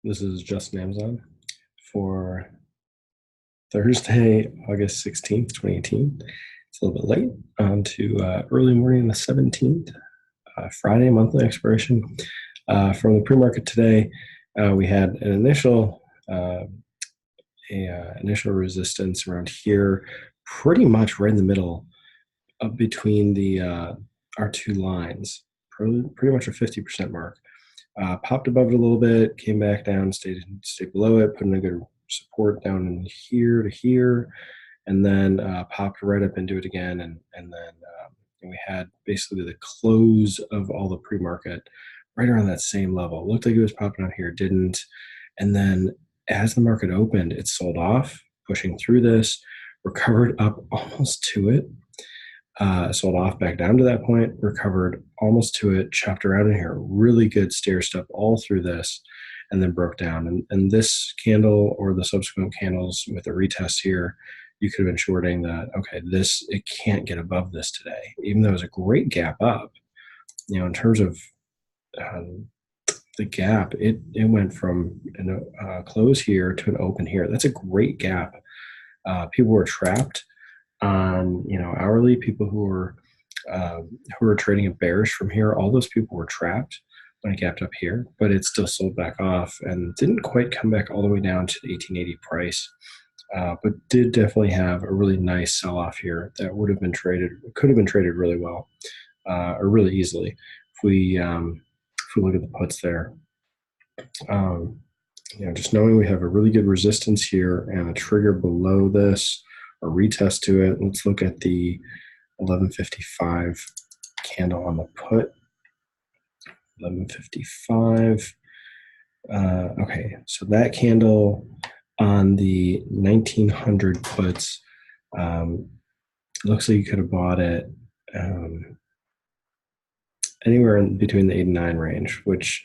This is Justin AMZN for Thursday, August 16th, 2018. It's a little bit late on to early morning the 17th, Friday, monthly expiration. From the pre-market today, we had an initial resistance around here, pretty much right in the middle of between the our two lines, pretty much a 50% mark. Popped above it a little bit, came back down, stayed below it, put in a good support down in here to here, and then popped right up into it again, and then we had basically the close of all the pre-market right around that same level. Looked like it was popping out here, didn't, and then as the market opened, it sold off, pushing through this, recovered up almost to it, sold off back down to that point, recovered almost to it, chopped around in here, really good stair step all through this, and then broke down. And this candle or the subsequent candles with a retest here, you could have been shorting that, okay, it can't get above this today, even though it was a great gap up. In terms of the gap, it went from a close here to an open here. That's a great gap. People were trapped on hourly, people who were trading at bearish from here. All those people were trapped when it gapped up here, but it still sold back off and didn't quite come back all the way down to the 1880 price, but did definitely have a really nice sell-off here that could have been traded really well, or really easily if we look at the puts there. Just knowing we have a really good resistance here and a trigger below this, a retest to it. Let's look at the 1155 candle on the put. 1155. Okay, so that candle on the 1900 puts looks like you could have bought it anywhere in between the 8 and 9 range, which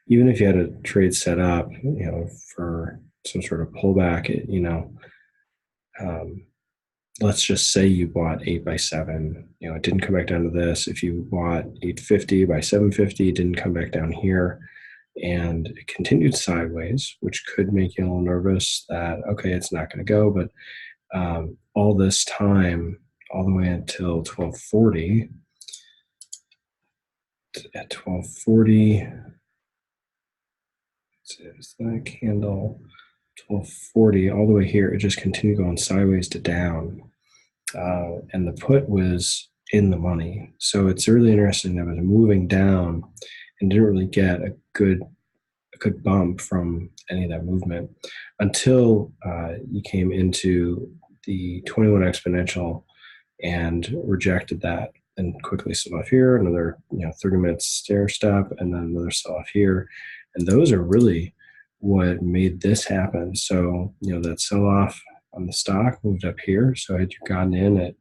even if you had a trade set up, for some sort of pullback, let's just say you bought 8 by 7, it didn't come back down to this. If you bought 850 by 750, it didn't come back down here, and it continued sideways, which could make you a little nervous that, okay, it's not going to go. But all this time, all the way until 1240, at 1240, is that candle 1240 all the way here, it just continued going sideways to down, and the put was in the money. So it's really interesting that it was moving down and didn't really get a good bump from any of that movement until you came into the 21 exponential and rejected that and quickly sold off here, another 30 minutes stair step, and then another sell off here. And those are really what made this happen. So, that sell off on the stock moved up here. So had you gotten in at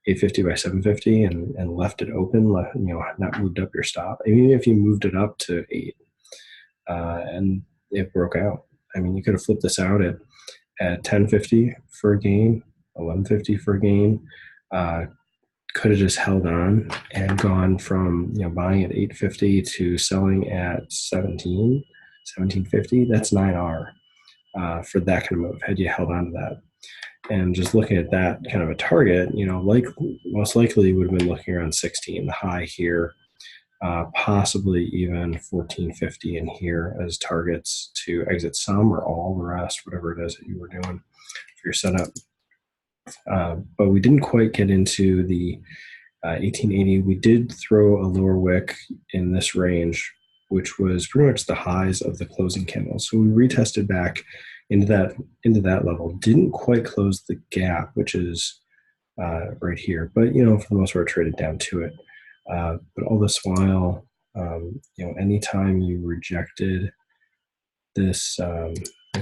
850 by 750 and left it open, not moved up your stop, even if you moved it up to 8, and it broke out. I mean, you could have flipped this out at 1050 for a gain, 1150 for a gain. Could have just held on and gone from buying at 850 to selling at 1750. That's 9R for that kind of move, had you held on to that. And just looking at that kind of a target, most likely would have been looking around 16, the high here, possibly even 1450 in here as targets to exit some or all the rest, whatever it is that you were doing for your setup. But we didn't quite get into the 1880. We did throw a lower wick in this range, which was pretty much the highs of the closing candle. So we retested back into that level. Didn't quite close the gap, which is right here. But for the most part, traded down to it. But all this while, anytime you rejected this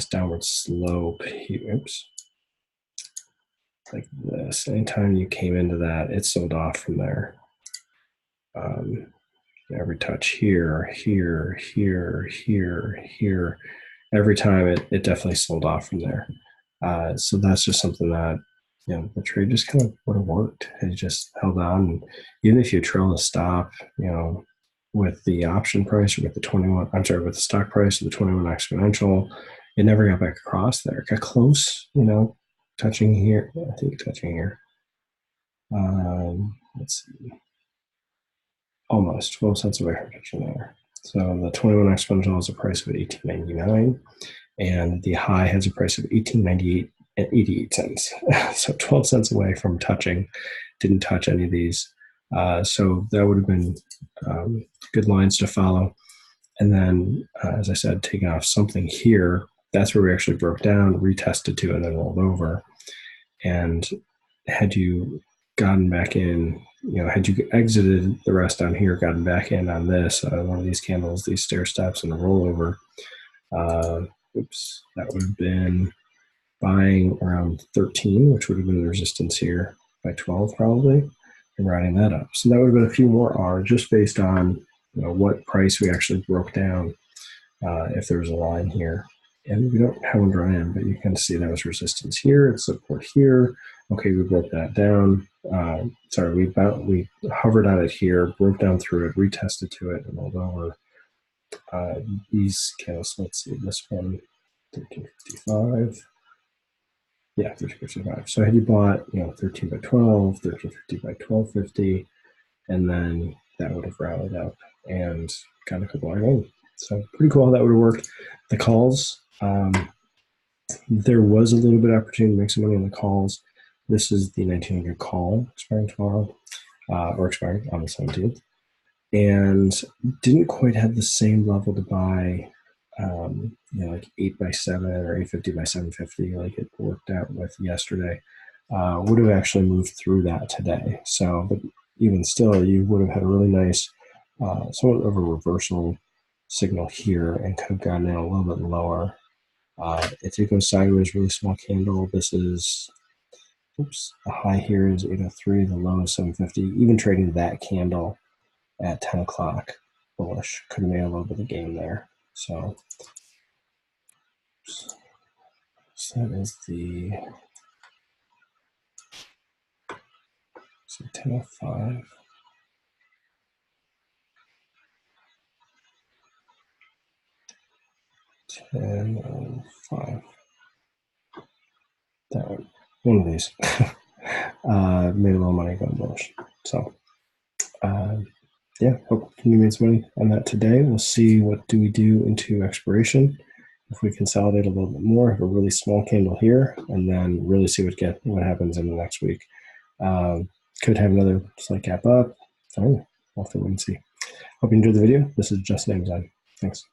downward slope, oops. Like this, anytime you came into that, it sold off from there. Every touch here, every time it definitely sold off from there. So that's just something that the trade just kind of would have worked. It just held on. And even if you trail the stop, with the option price, or with the 21, I'm sorry, with the stock price of the 21 exponential. It never got back across there. It got close, touching here. I think touching here. Let's see. Almost 12 cents away from touching there. So the 21 exponential has a price of 18.99, and the high has a price of 18.98 and 88 cents. So 12 cents away from touching. Didn't touch any of these. So that would have been good lines to follow. And then, as I said, taking off something here, that's where we actually broke down, retested to, and then rolled over. And had you gotten back in, had you exited the rest down here, gotten back in on this, one of these candles, these stair steps, and a rollover, that would have been buying around 13, which would have been the resistance here by 12 probably, and riding that up. So that would have been a few more R just based on what price we actually broke down, if there was a line here. And we don't have one drawn in, but you can see that was resistance here and support here. Okay, we broke that down. We hovered on it here, broke down through it, retested to it, and rolled over. These candles, let's see, this one, 1355. Yeah, 1355. So had you bought, 13 by 12, 1350 by 1250, and then that would have rallied up and got a couple in. So pretty cool how that would have worked. The calls, there was a little bit of opportunity to make some money on the calls. This is the 1900 call expiring tomorrow, or expiring on the 17th, and didn't quite have the same level to buy, like 8 by 7 or 850 by 750, like it worked out with yesterday. Would have actually moved through that today. So, but even still, you would have had a really nice, somewhat of a reversal signal here, and could have gotten in a little bit lower. If it goes sideways, really small candle, this is, the high here is 803, the low is 750. Even trading that candle at 10 o'clock bullish could have made a little bit of gain there. So that is the 10:05. 10:05. That one of these. Made a little money going bullish. So yeah, hope you made some money on that today. We'll see what do we do into expiration. If we consolidate a little bit more, have a really small candle here, and then really see what happens in the next week. Could have another slight gap up. Oh, we'll have to wait and see. Hope you enjoyed the video. This is just AMZN. Thanks.